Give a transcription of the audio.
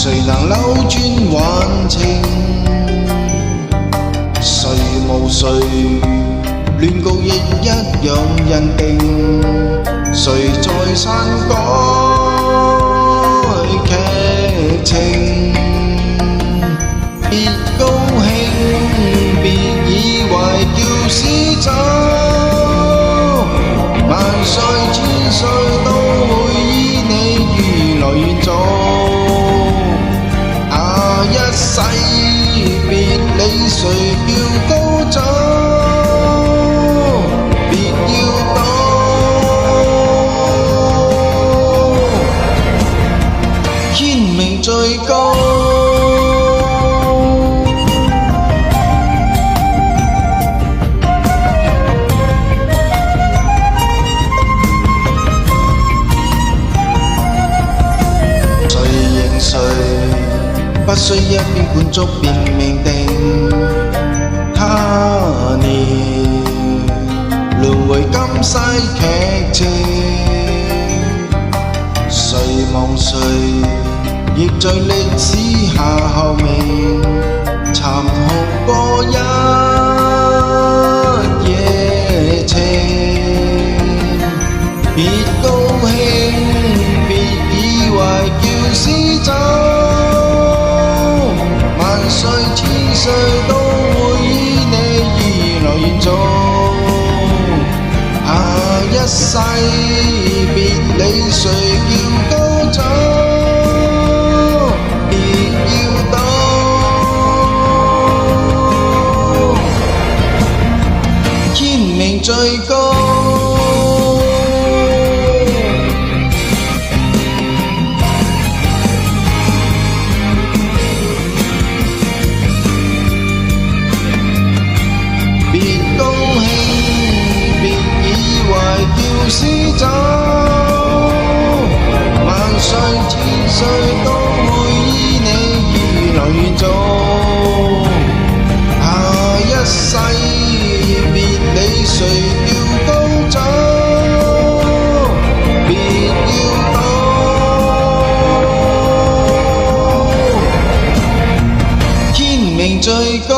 誰能扭轉幻情？誰無誰，亂局亦一樣人定。誰在篡改劇情？別高興，別以為叫師走，萬歲千歲都會依你如來願做。一世別理誰叫高走，別要躲，天命最高。誰認誰？不需一邊管足便命定，他年輪迴今世劇情，誰忘誰，亦在歷史下後名，殘酷過一夜情。別高興，別以為叫師走，萬歲千歲都會依你如來願做。一世別理誰叫高走，別要躲，天命最高。叫師走，萬歲千歲都會依你如來願做。一世別理誰叫高走，別要躲，天命最高。